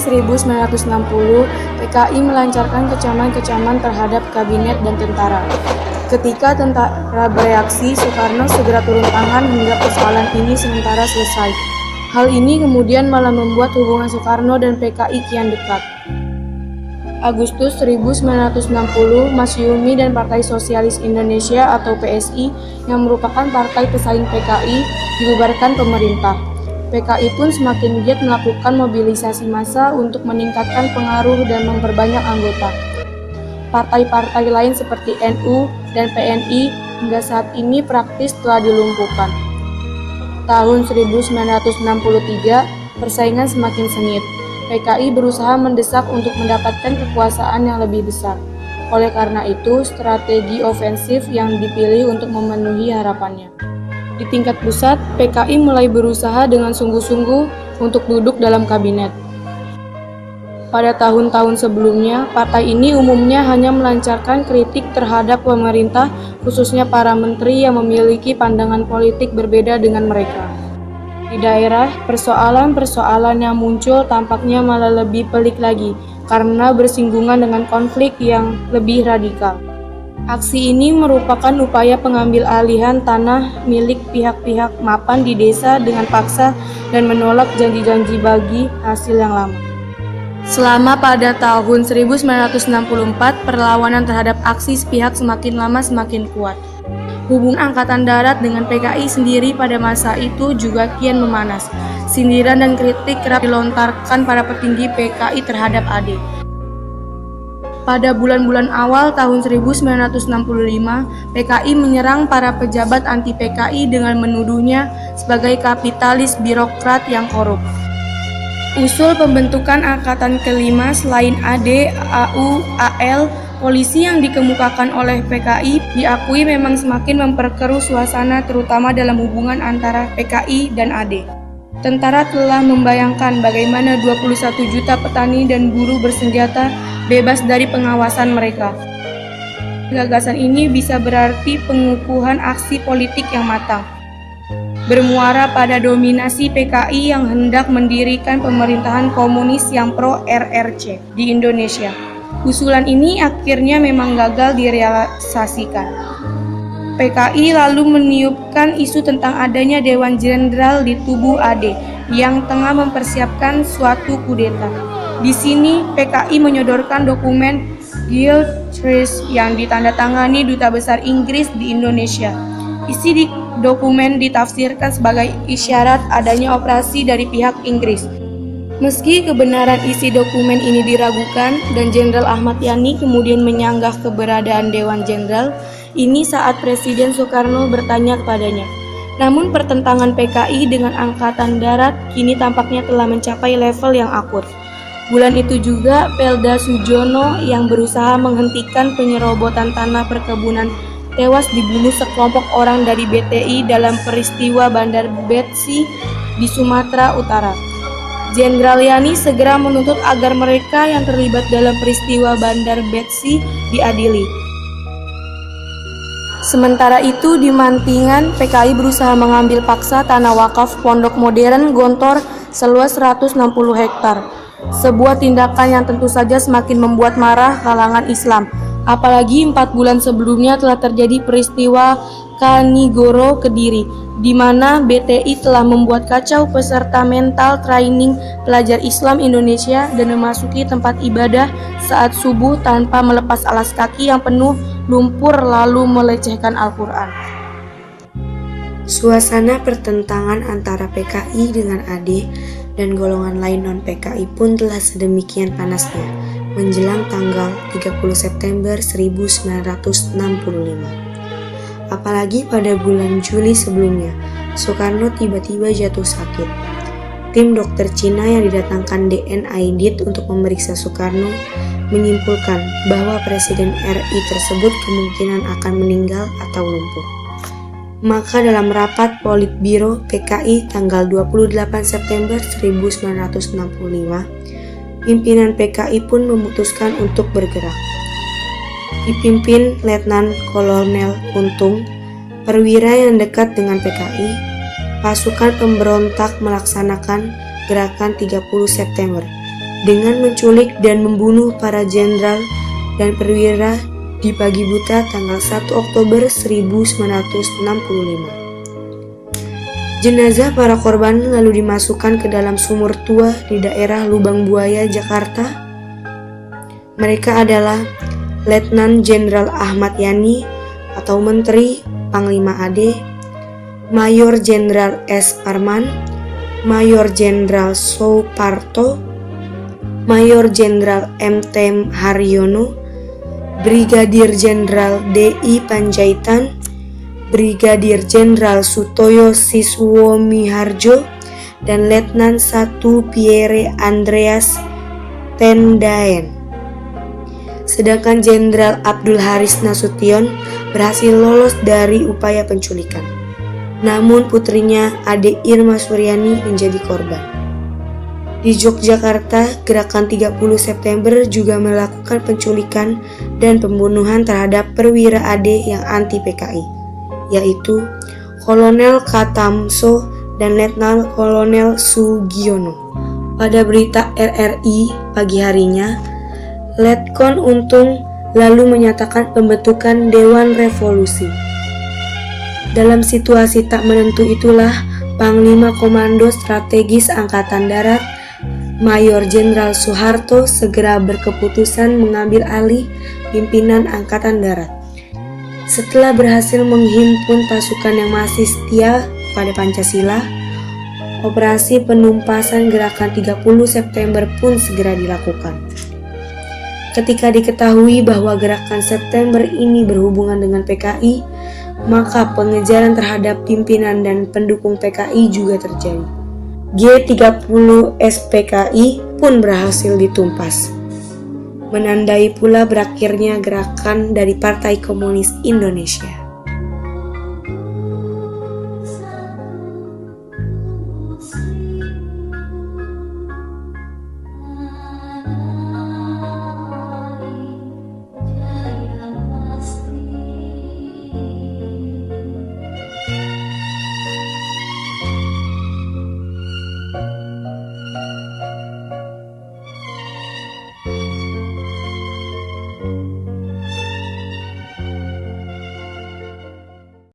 1960, PKI melancarkan kecaman-kecaman terhadap kabinet dan tentara. Ketika tentara bereaksi, Soekarno segera turun tangan hingga persoalan ini sementara selesai. Hal ini kemudian malah membuat hubungan Soekarno dan PKI kian dekat. Agustus 1960, Masyumi dan Partai Sosialis Indonesia atau PSI yang merupakan partai pesaing PKI dibubarkan pemerintah. PKI pun semakin giat melakukan mobilisasi massa untuk meningkatkan pengaruh dan memperbanyak anggota. Partai-partai lain seperti NU dan PNI hingga saat ini praktis telah dilumpuhkan. Tahun 1963, persaingan semakin sengit. PKI berusaha mendesak untuk mendapatkan kekuasaan yang lebih besar. Oleh karena itu, strategi ofensif yang dipilih untuk memenuhi harapannya. Di tingkat pusat, PKI mulai berusaha dengan sungguh-sungguh untuk duduk dalam kabinet. Pada tahun-tahun sebelumnya, partai ini umumnya hanya melancarkan kritik terhadap pemerintah, khususnya para menteri yang memiliki pandangan politik berbeda dengan mereka. Di daerah, persoalan-persoalan yang muncul tampaknya malah lebih pelik lagi, karena bersinggungan dengan konflik yang lebih radikal. Aksi ini merupakan upaya pengambil alihan tanah milik pihak-pihak mapan di desa dengan paksa dan menolak janji-janji bagi hasil yang lama. Selama pada tahun 1964, perlawanan terhadap aksi sepihak semakin lama semakin kuat. Hubungan Angkatan Darat dengan PKI sendiri pada masa itu juga kian memanas. Sindiran dan kritik kerap dilontarkan para petinggi PKI terhadap AD. Pada bulan-bulan awal tahun 1965, PKI menyerang para pejabat anti-PKI dengan menuduhnya sebagai kapitalis birokrat yang korup. Usul pembentukan Angkatan Kelima selain AD, AU, AL, polisi yang dikemukakan oleh PKI diakui memang semakin memperkeruh suasana terutama dalam hubungan antara PKI dan AD. Tentara telah membayangkan bagaimana 21 juta petani dan buruh bersenjata bebas dari pengawasan mereka. Gagasan ini bisa berarti pengukuhan aksi politik yang matang. Bermuara pada dominasi PKI yang hendak mendirikan pemerintahan komunis yang pro-RRC di Indonesia. Usulan ini akhirnya memang gagal direalisasikan. PKI lalu meniupkan isu tentang adanya Dewan Jenderal di tubuh AD yang tengah mempersiapkan suatu kudeta. Di sini PKI menyodorkan dokumen Guild Truce yang ditandatangani Duta Besar Inggris di Indonesia. Isi di dokumen ditafsirkan sebagai isyarat adanya operasi dari pihak Inggris. Meski kebenaran isi dokumen ini diragukan dan Jenderal Ahmad Yani kemudian menyanggah keberadaan Dewan Jenderal, ini saat Presiden Soekarno bertanya kepadanya. Namun pertentangan PKI dengan Angkatan Darat kini tampaknya telah mencapai level yang akut. Bulan itu juga Pelda Sujono yang berusaha menghentikan penyerobotan tanah perkebunan tewas dibunuh sekelompok orang dari BTI dalam peristiwa Bandar Betsi di Sumatera Utara. Jenderal Yani segera menuntut agar mereka yang terlibat dalam peristiwa Bandar Betsi diadili. Sementara itu di Mantingan, PKI berusaha mengambil paksa tanah wakaf Pondok Modern Gontor seluas 160 hektar. Sebuah tindakan yang tentu saja semakin membuat marah kalangan Islam. Apalagi 4 bulan sebelumnya telah terjadi peristiwa Kanigoro Kediri, di mana BTI telah membuat kacau peserta mental training pelajar Islam Indonesia dan memasuki tempat ibadah saat subuh tanpa melepas alas kaki yang penuh lumpur lalu melecehkan Al-Quran. Suasana pertentangan antara PKI dengan AD dan golongan lain non-PKI pun telah sedemikian panasnya menjelang tanggal 30 September 1965. Apalagi pada bulan Juli sebelumnya, Soekarno tiba-tiba jatuh sakit. Tim dokter Cina yang didatangkan DN Aidit untuk memeriksa Soekarno menyimpulkan bahwa Presiden RI tersebut kemungkinan akan meninggal atau lumpuh. Maka dalam rapat Politbiro PKI tanggal 28 September 1965, pimpinan PKI pun memutuskan untuk bergerak. Dipimpin Letnan Kolonel Untung, perwira yang dekat dengan PKI, pasukan pemberontak melaksanakan gerakan 30 September dengan menculik dan membunuh para jenderal dan perwira di pagi buta tanggal 1 Oktober 1965. Jenazah para korban lalu dimasukkan ke dalam sumur tua di daerah Lubang Buaya, Jakarta. Mereka adalah Letnan Jenderal Ahmad Yani atau Menteri Panglima AD, Mayor Jenderal S. Parman, Mayor Jenderal Soeparto, Mayor Jenderal M.T. Haryono, Brigadir Jenderal D.I. Panjaitan, Brigadir Jenderal Sutoyo Siswomiharjo, dan Letnan 1 Pierre Andreas Tendaen. Sedangkan Jenderal Abdul Haris Nasution berhasil lolos dari upaya penculikan. Namun putrinya Ade Irma Suryani menjadi korban. Di Yogyakarta, gerakan 30 September juga melakukan penculikan dan pembunuhan terhadap perwira AD yang anti PKI, yaitu Kolonel Katamso dan Letnan Kolonel Sugiono. Pada berita RRI pagi harinya, Letkon Untung lalu menyatakan pembentukan Dewan Revolusi. Dalam situasi tak menentu itulah, Panglima Komando Strategis Angkatan Darat, Mayor Jenderal Soeharto segera berkeputusan mengambil alih pimpinan Angkatan Darat. Setelah berhasil menghimpun pasukan yang masih setia pada Pancasila, operasi penumpasan gerakan 30 September pun segera dilakukan. Ketika diketahui bahwa gerakan September ini berhubungan dengan PKI, maka pengejaran terhadap pimpinan dan pendukung PKI juga terjadi. G30 SPKI pun berhasil ditumpas, menandai pula berakhirnya gerakan dari Partai Komunis Indonesia.